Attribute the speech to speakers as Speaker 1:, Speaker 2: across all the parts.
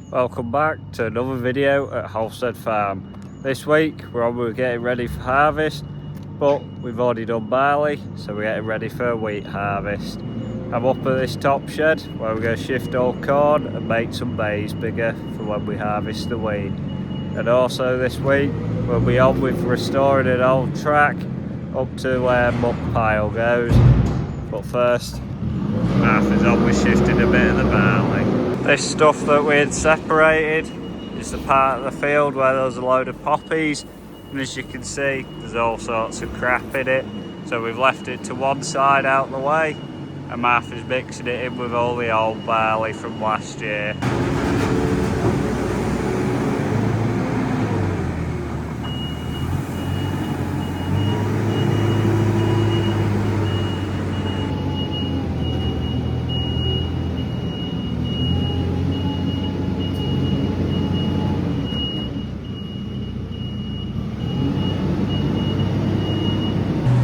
Speaker 1: Welcome back to another video at Halstead Farm. This week we're getting ready for harvest, but we've already done barley, so we're getting ready for a wheat harvest. I'm up at this top shed where we're going to shift all corn and make some bays bigger for when we harvest the wheat. And also this week we'll be on with restoring an old track up to where muck pile goes. But first, Martha's on with shifting a bit of the barley. This stuff that we had separated is the part of the field where there's a load of poppies, and as you can see there's all sorts of crap in it, so we've left it to one side out the way, and Martha's mixing it in with all the old barley from last year.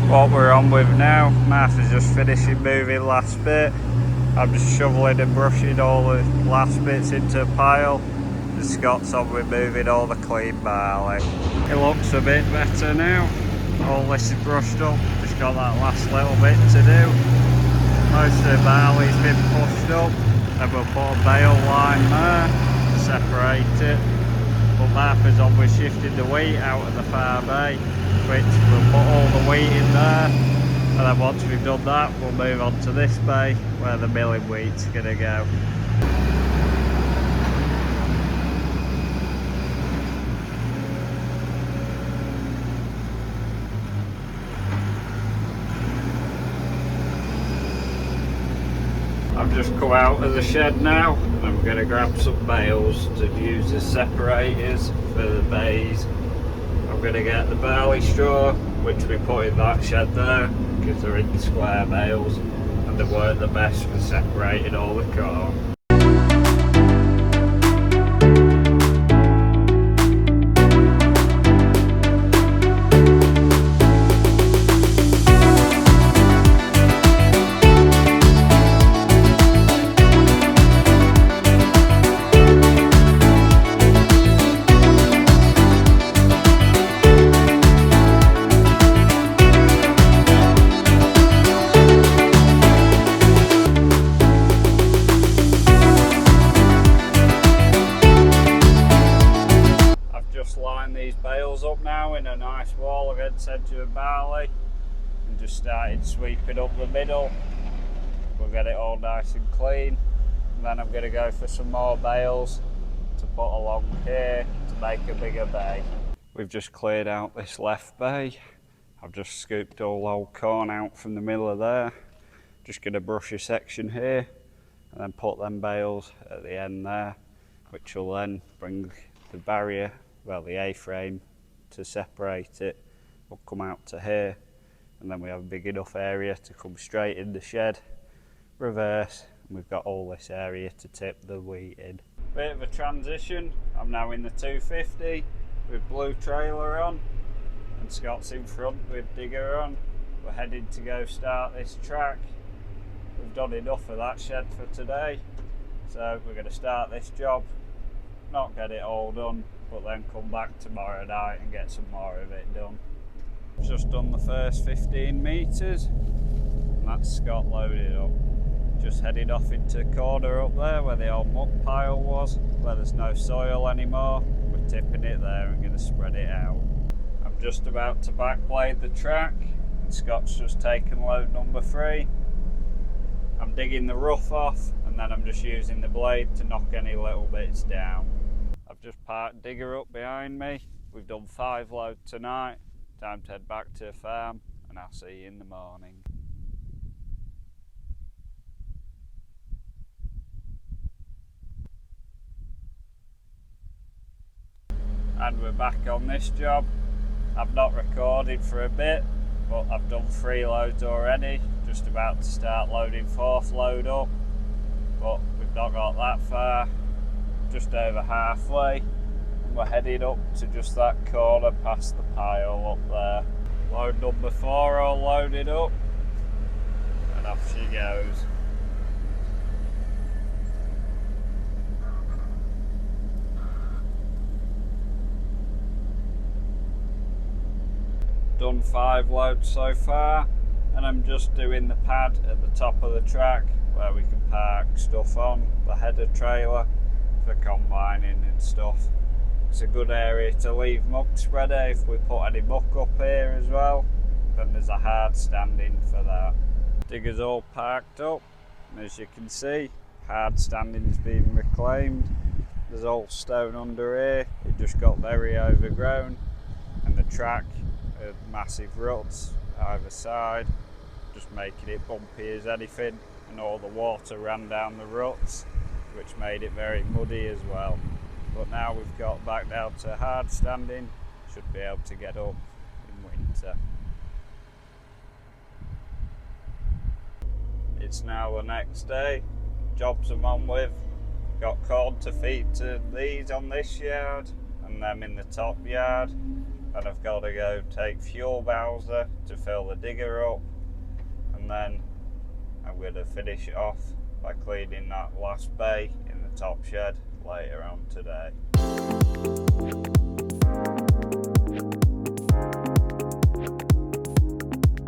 Speaker 1: What we're on with now, Martha's just finishing moving last bit. I'm just shoveling and brushing all the last bits into a pile, and Scott's on with moving all the clean barley. It looks a bit better now. All this is brushed up, just got that last little bit to do. Most of the barley's been pushed up, and we'll put a bale line there to separate it. But Martha's on with shifting the wheat out of the far bay, which we'll put all the wheat in there, and then once we've done that we'll move on to this bay where the milling wheat's going to go. I've just come out of the shed now, and I'm going to grab some bales to use as separators for the bays. I'm going to get the barley straw, which we put in that shed there, because they're in the square bales and they weren't the best for separating all the corn. Line these bales up now in a nice wall against the edge of the barley, and just started sweeping up the middle. We'll get it all nice and clean, and then I'm going to go for some more bales to put along here to make a bigger bay. We've just cleared out this left bay. I've just scooped all old corn out from the middle of there. Just going to brush a section here and then put them bales at the end there, which will then bring the barrier, well, the A-frame to separate it, will come out to here, and then we have a big enough area to come straight in the shed, reverse, and we've got all this area to tip the wheat in. Bit of a transition. I'm now in the 250 with blue trailer on, and Scott's in front with digger on. We're heading to go start this track. We've done enough of that shed for today, so we're going to start this job, not get it all done, but then come back tomorrow night and get some more of it done. I've just done the first 15 metres, and that's Scott loaded up. Just headed off into a corner up there where the old muck pile was, where there's no soil anymore. We're tipping it there and going to spread it out. I'm just about to backblade the track, and Scott's just taken load number 3. I'm digging the rough off, and then I'm just using the blade to knock any little bits down. I've just parked digger up behind me. We've done 5 loads tonight. Time to head back to the farm, and I'll see you in the morning. And we're back on this job. I've not recorded for a bit, but I've done 3 loads already. Just about to start loading 4th load up, but we've not got that far. Just over halfway, and we're heading up to just that corner past the pile up there. Load number 4 all loaded up, and off she goes. done 5 loads so far, and I'm just doing the pad at the top of the track where we can park stuff on, the header trailer for combining and stuff. It's a good area to leave muck spreader if we put any muck up here as well. Then there's a hard standing for that. Digger's all parked up, and as you can see, hard standing's been reclaimed. There's all stone under here, it just got very overgrown, and the track had massive ruts either side, just making it bumpy as anything, and all the water ran down the ruts, which made it very muddy as well. But now we've got back down to hard standing, should be able to get up in winter. It's now the next day, jobs I'm on with. Got corn to feed to these on this yard and them in the top yard, and I've got to go take fuel bowser to fill the digger up, and then I'm going to finish it off by cleaning that last bay in the top shed later on today.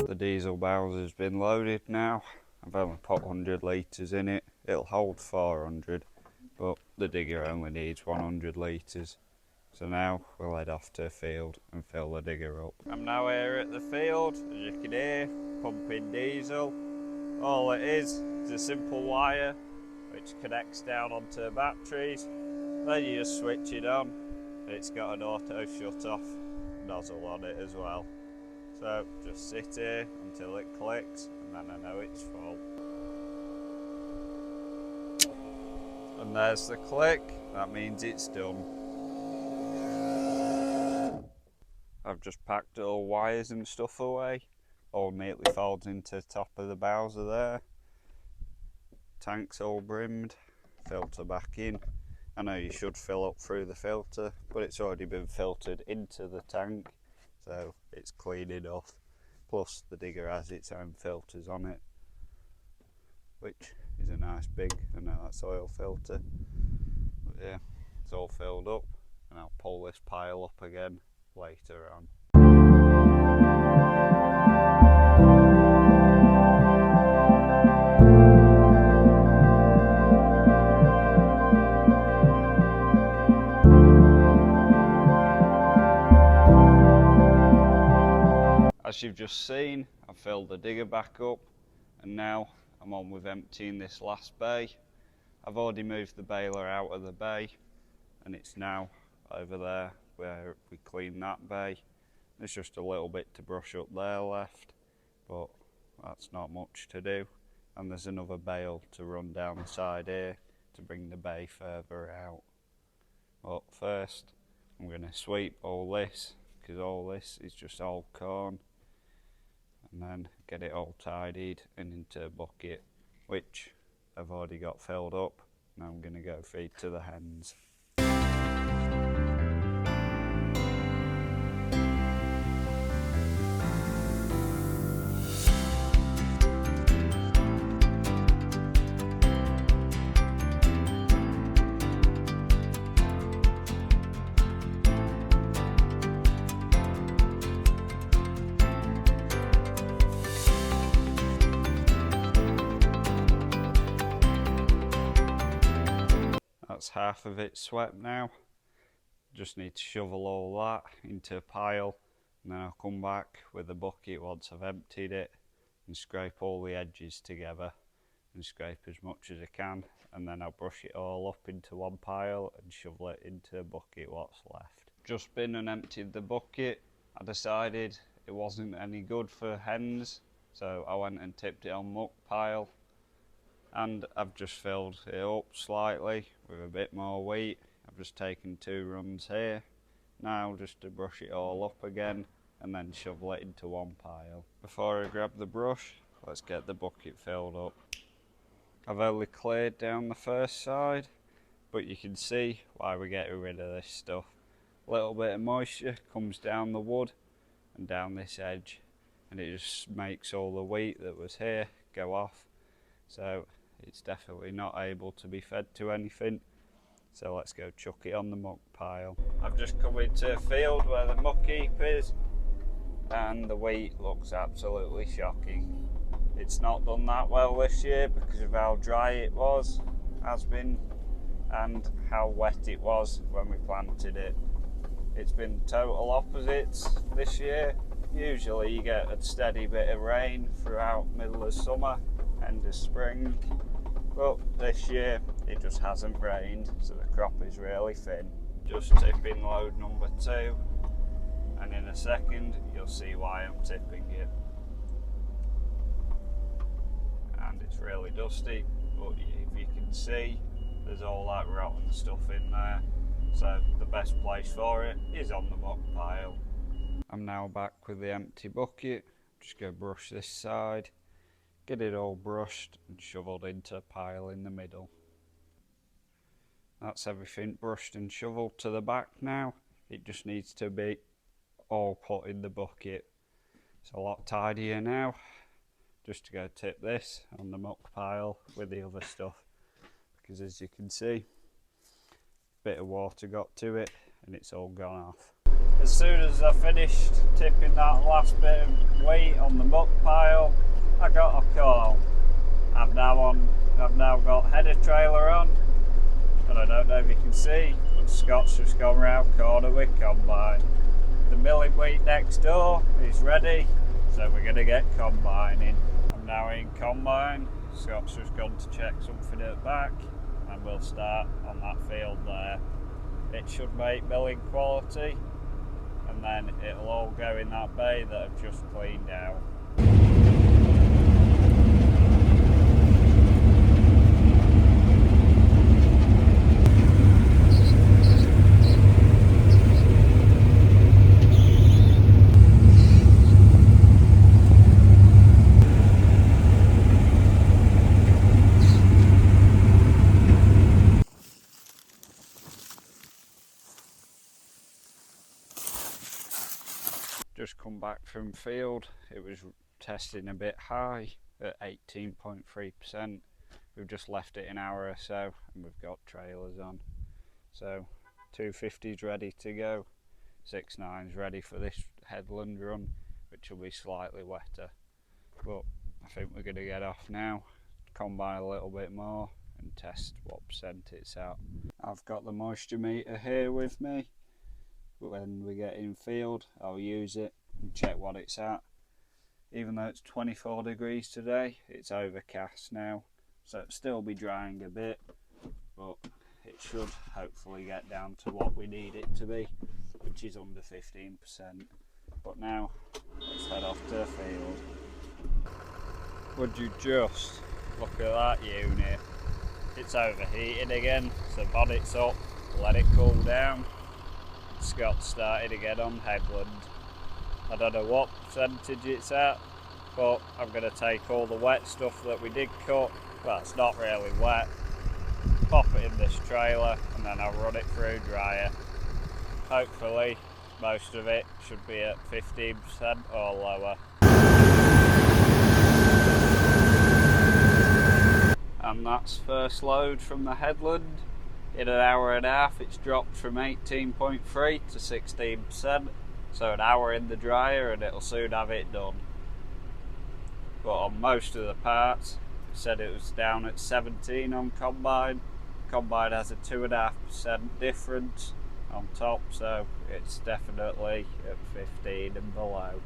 Speaker 1: The diesel bowser's been loaded now. I've only put 100 litres in it. It'll hold 400, but the digger only needs 100 litres. So now we'll head off to the field and fill the digger up. I'm now here at the field, as you can hear, pumping diesel. All it is a simple wire which connects down onto the batteries. Then you just switch it on. It's got an auto shut off nozzle on it as well. So just sit here until it clicks, and then I know it's full. And there's the click, that means it's done. I've just packed all wires and stuff away. All neatly folds into the top of the bowser there. Tank's all brimmed, filter back in. I know you should fill up through the filter, but it's already been filtered into the tank, so it's clean enough. Plus the digger has its own filters on it, which is a nice big, I know that's oil filter. But yeah, it's all filled up, and I'll pull this pile up again later on. As you've just seen, I've filled the digger back up, and now I'm on with emptying this last bay. I've already moved the baler out of the bay, and it's now over there where we clean that bay. There's just a little bit to brush up there left, but that's not much to do. And there's another bale to run down the side here to bring the bay further out. But first, I'm going to sweep all this, because all this is just old corn, and then get it all tidied and into a bucket, which I've already got filled up. Now I'm going to go feed to the hens. That's half of it swept now. Just need to shovel all that into a pile, and then I'll come back with a bucket once I've emptied it and scrape all the edges together and scrape as much as I can, and then I'll brush it all up into one pile and shovel it into a bucket what's left. Just been and emptied the bucket. I decided it wasn't any good for hens, so I went and tipped it on muck pile. And I've just filled it up slightly with a bit more wheat. I've just taken 2 runs here. Now just to brush it all up again and then shovel it into one pile. Before I grab the brush, let's get the bucket filled up. I've only cleared down the first side, but you can see why we're getting rid of this stuff. A little bit of moisture comes down the wood and down this edge, and it just makes all the wheat that was here go off. So it's definitely not able to be fed to anything, so let's go chuck it on the muck pile. I've just come into a field where the muck heap is, and the wheat looks absolutely shocking. It's not done that well this year because of how dry it has been, and how wet it was when we planted it. It's been total opposites this year. Usually you get a steady bit of rain throughout middle of summer, end of spring, but this year it just hasn't rained, so the crop is really thin. Just tipping load number 2, and in a second you'll see why I'm tipping it. And it's really dusty, but if you can see, there's all that rotten stuff in there, so the best place for it is on the muck pile. I'm now back with the empty bucket. Just go brush this side, get it all brushed and shoveled into a pile in the middle. That's everything brushed and shoveled to the back now. It just needs to be all put in the bucket. It's a lot tidier now. Just to go tip this on the muck pile with the other stuff, because as you can see, a bit of water got to it and it's all gone off. As soon as I finished tipping that last bit of wheat on the muck pile, I got a call. I've now got header trailer on, and I don't know if you can see, but Scott's just gone round corner with combine. The milling wheat next door is ready, so we're going to get combining. I'm now in combine. Scott's just gone to check something at the back, and we'll start on that field there. It should make milling quality, and then it'll all go in that bay that I've just cleaned out. Just come back from field. It was testing a bit high at 18.3%. We've just left it an hour or so and we've got trailers on. So 250's ready to go, 6.9's ready for this headland run, which will be slightly wetter. But I think we're going to get off now, combine a little bit more and test what percent it's at. I've got the moisture meter here with me. When we get in field, I'll use it and check what it's at. Even though it's 24 degrees today, it's overcast now, so it'll still be drying a bit, but it should hopefully get down to what we need it to be, which is under 15%. But now, let's head off to the field. Would you just look at that unit? It's overheating again, so bonnet's up, let it cool down. Scott started again on headland. I don't know what percentage it's at, but I'm going to take all the wet stuff that we did cut, well it's not really wet, pop it in this trailer and then I'll run it through dryer. Hopefully most of it should be at 15% or lower. And that's first load from the headland. In an hour and a half it's dropped from 18.3 to 16%, so an hour in the dryer and it'll soon have it done. But on most of the parts, it said it was down at 17 on combine. Combine has a 2.5% difference on top, so it's definitely at 15 and below.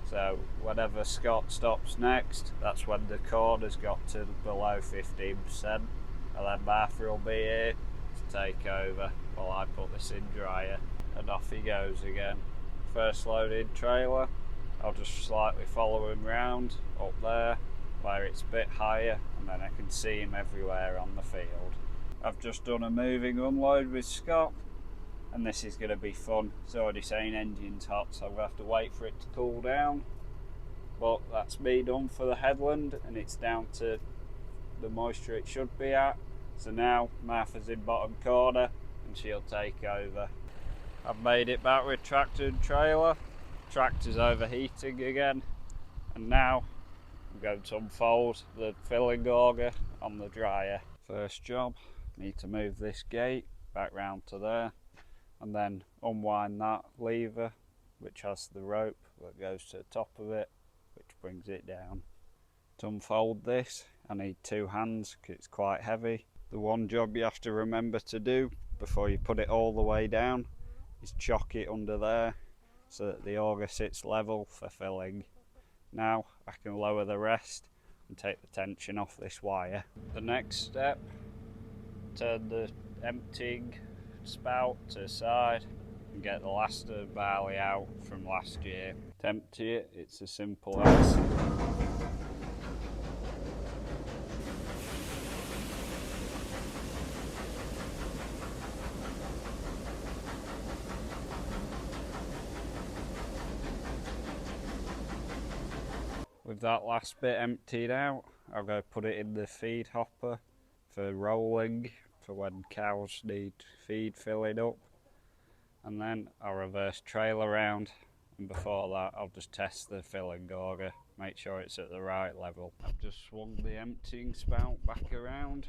Speaker 1: So whenever Scott stops next, that's when the corn has got to below 15%, and then Martha will be here to take over while I put this in dryer, and off he goes again. First loaded trailer, I'll just slightly follow him round up there where it's a bit higher, and then I can see him everywhere on the field. I've just done a moving unload with Scott, and this is going to be fun. It's already saying engine's hot, so I'm going to have to wait for it to cool down. But that's me done for the headland, and it's down to the moisture it should be at. So now Martha's in bottom corner and she'll take over. I've made it back with tractor and trailer. Tractor's overheating again, and now I'm going to unfold the filling auger on the dryer. First job, need to move this gate back round to there and then unwind that lever which has the rope that goes to the top of it, which brings it down. To unfold this, I need 2 hands because it's quite heavy. The one job you have to remember to do before you put it all the way down is chock it under there so that the auger sits level for filling. Now I can lower the rest and take the tension off this wire. The next step, turn the emptying spout to the side and get the last of the barley out from last year. To empty it, it's as simple as with that last bit emptied out, I'll go put it in the feed hopper for rolling, for when cows need feed filling up, and then I'll reverse trail around, and before that I'll just test the filling auger, make sure it's at the right level. I've just swung the emptying spout back around.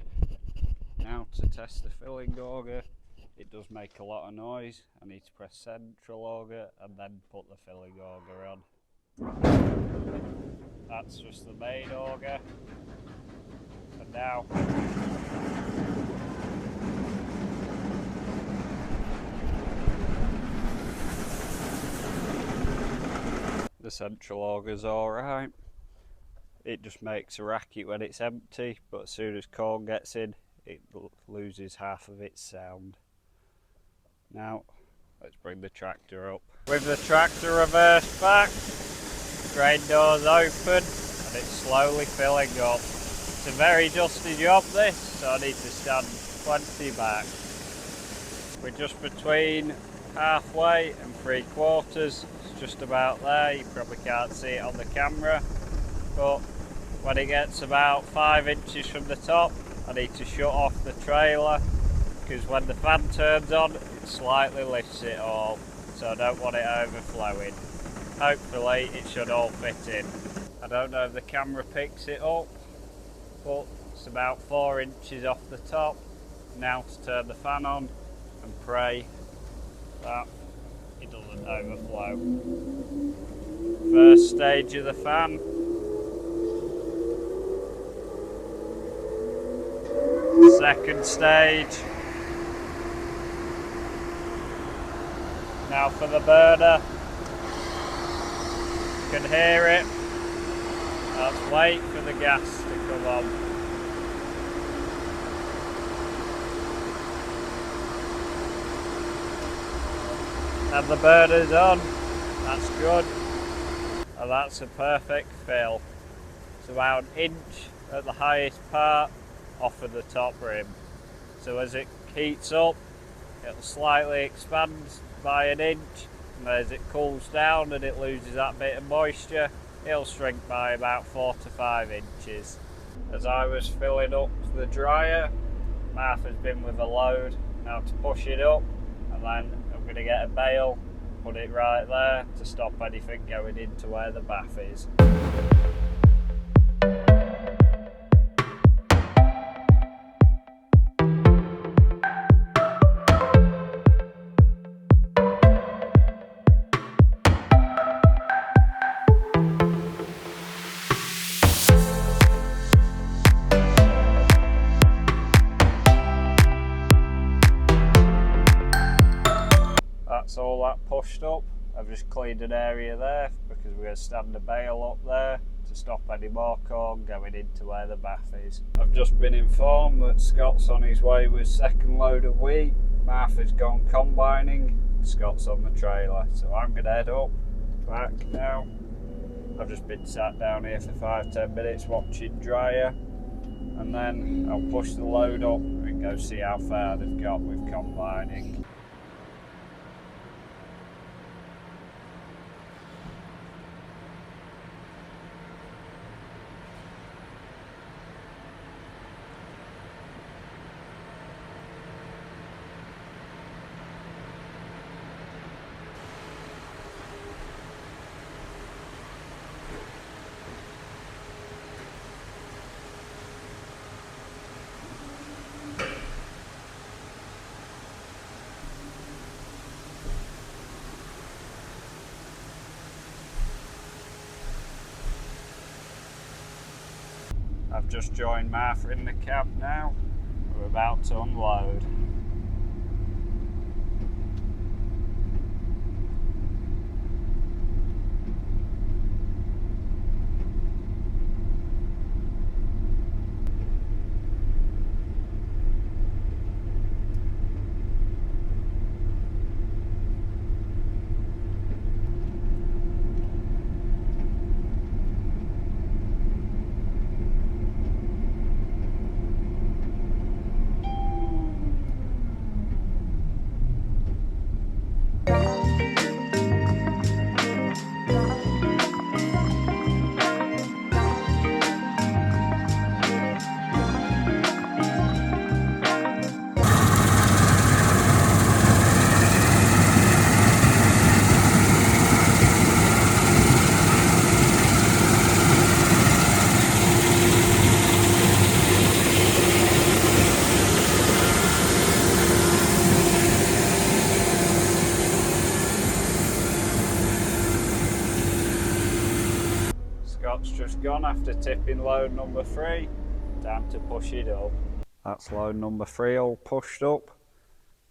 Speaker 1: Now to test the filling auger, it does make a lot of noise. I need to press central auger and then put the filling auger on. That's just the main auger. And now the central auger's alright. It just makes a racket when it's empty, but as soon as corn gets in, it loses half of its sound. Now, let's bring the tractor up. With the tractor reversed back, grain door's open and it's slowly filling up. It's a very dusty job this, so I need to stand plenty back. We're just between halfway and 3/4. It's just about there. You probably can't see it on the camera, but when it gets about 5 inches from the top, I need to shut off the trailer because when the fan turns on, it slightly lifts it all, so I don't want it overflowing. Hopefully it should all fit in. I don't know if the camera picks it up, but it's about 4 inches off the top. Now to turn the fan on and pray that it doesn't overflow. First stage of the fan. Second stage. Now for the burner. You can hear it. Let's wait for the gas to come on. And the burner's on. That's good. And that's a perfect fill. It's about an inch at the highest part off of the top rim. So as it heats up, it'll slightly expand by an inch, and as it cools down and it loses that bit of moisture, it'll shrink by about 4 to 5 inches. As I was filling up the dryer, Martha's been with a load. Now to push it up, and then I'm going to get a bale, put it right there to stop anything going into where the bath is. That's all that pushed up. I've just cleaned an area there because we're going to stand a bale up there to stop any more corn going into where the bath is. I've just been informed that Scott's on his way with second load of wheat. Martha's gone combining, Scott's on the trailer, so I'm going to head up back now. I've just been sat down here for 5-10 minutes watching dryer, and then I'll push the load up and go see how far they've got with combining. I've just joined Martha in the cab now. We're about to unload. Scott's just gone after tipping load number 3. Time to push it up. That's load number 3 all pushed up.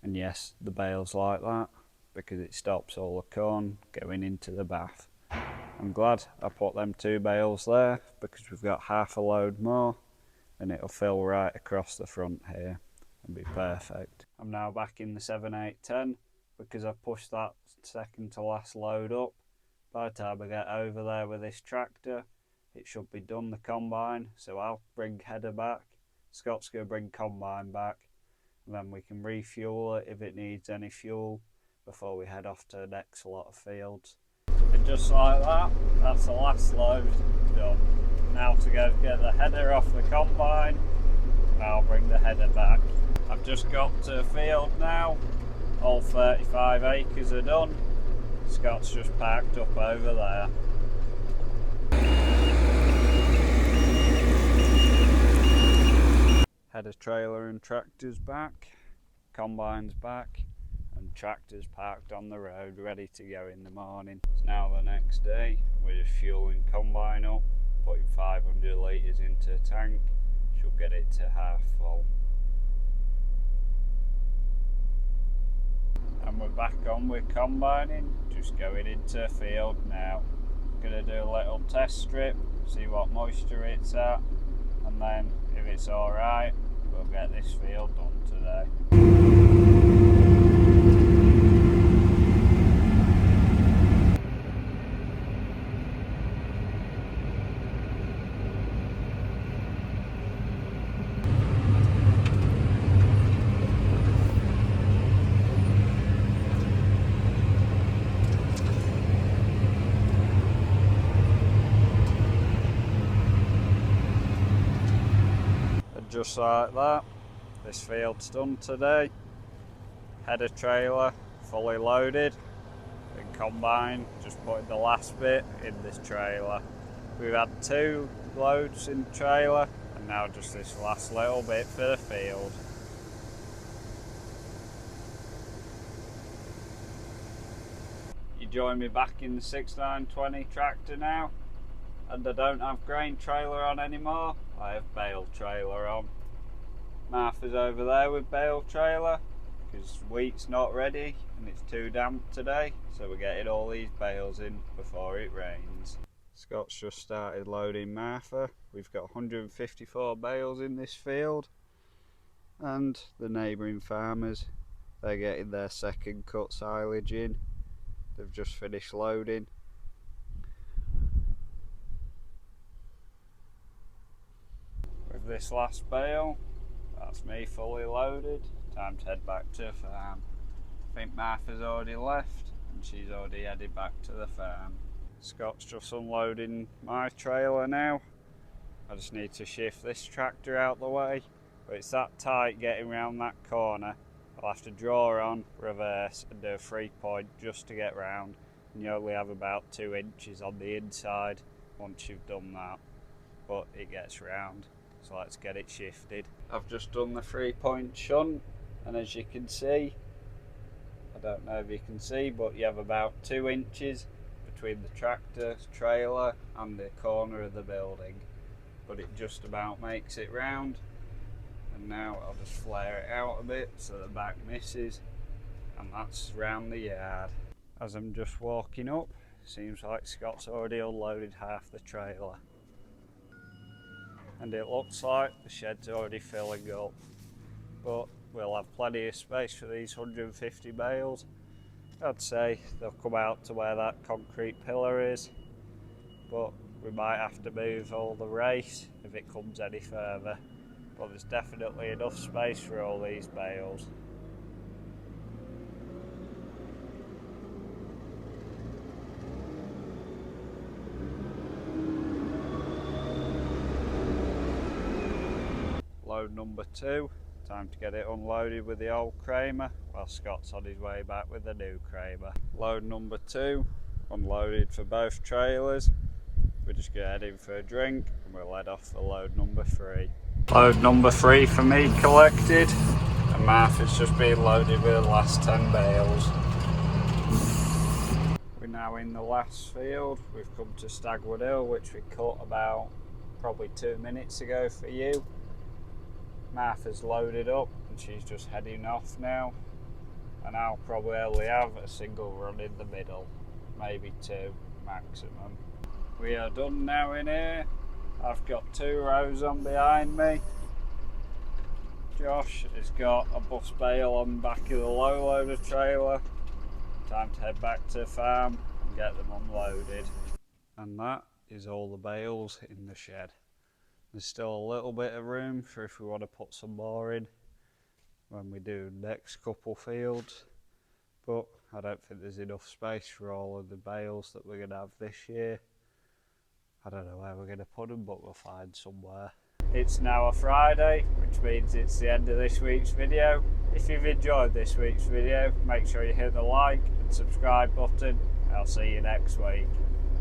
Speaker 1: And yes, the bale's like that because it stops all the corn going into the bath. I'm glad I put them 2 bales there because we've got half a load more and it'll fill right across the front here and be perfect. I'm now back in the 7, 8, 10 because I've pushed that second to last load up. By the time I get over there with this tractor, it should be done, the combine, so I'll bring header back, Scott's going to bring combine back, and then we can refuel it if it needs any fuel before we head off to the next lot of fields. And just like that, that's the last load done. Now to go get the header off the combine, and I'll bring the header back. I've just got to the field now, all 35 acres are done. Scott's just parked up over there. Header trailer and tractor's back, combine's back, and tractor's parked on the road ready to go in the morning. It's now the next day, we're just fueling combine up, putting 500 litres into the tank, should get it to half full. And we're back on with combining, just going into the field now. Gonna do a little test strip, see what moisture it's at, and then if it's alright, we'll get this field done today. Just like that, this field's done today. Header trailer fully loaded, and combine just putting the last bit in this trailer. We've had 2 loads in the trailer and now just this last little bit for the field. You join me back in the 6920 tractor now, and I don't have grain trailer on anymore, I have bale trailer on. Martha's over there with bale trailer because wheat's not ready and it's too damp today, so we're getting all these bales in before it rains. Scott's just started loading Martha. We've got 154 bales in this field, and the neighbouring farmers, they're getting their second cut silage in. They've just finished loading. With this last bale, that's me fully loaded. Time to head back to the farm. I think Martha's already left and she's already headed back to the farm. Scott's just unloading my trailer now. I just need to shift this tractor out the way, but it's that tight getting round that corner. I'll have to draw on, reverse and do a 3-point just to get round, and you only have about 2 inches on the inside once you've done that, but it gets round. So let's get it shifted. I've just done the 3-point shunt, and as you can see, I don't know if you can see, but you have about 2 inches between the tractor, trailer and the corner of the building. but it just about makes it round. And now I'll just flare it out a bit so the back misses, and that's round the yard. As I'm just walking up, seems like Scott's already unloaded half the trailer, and it looks like the shed's already filling up, but we'll have plenty of space for these 150 bales. I'd say they'll come out to where that concrete pillar is, but we might have to move all the race if it comes any further. But there's definitely enough space for all these bales. Load number 2, time to get it unloaded with the old Kramer while Scott's on his way back with the new Kramer. Load number 2, unloaded for both trailers. We're just going to head in for a drink and we'll head off for load number 3. Load number 3 for me collected, and Martha's just been loaded with the last 10 bales. We're now in the last field. We've come to Stagwood Hill, which we cut about probably 2 minutes ago for you. Martha's loaded up and she's just heading off now, and I'll probably only have a single run in the middle, maybe 2 maximum. We are done now in here. I've got 2 rows on behind me. Josh has got a bus bale on the back of the low loader trailer. Time to head back to the farm and get them unloaded. And that is all the bales in the shed. There's still a little bit of room for if we want to put some more in when we do the next couple fields, but I don't think there's enough space for all of the bales that we're going to have this year. I don't know where we're going to put them, but we'll find somewhere. It's now a Friday, which means it's the end of this week's video. If you've enjoyed this week's video, make sure you hit the like and subscribe button. I'll see you next week.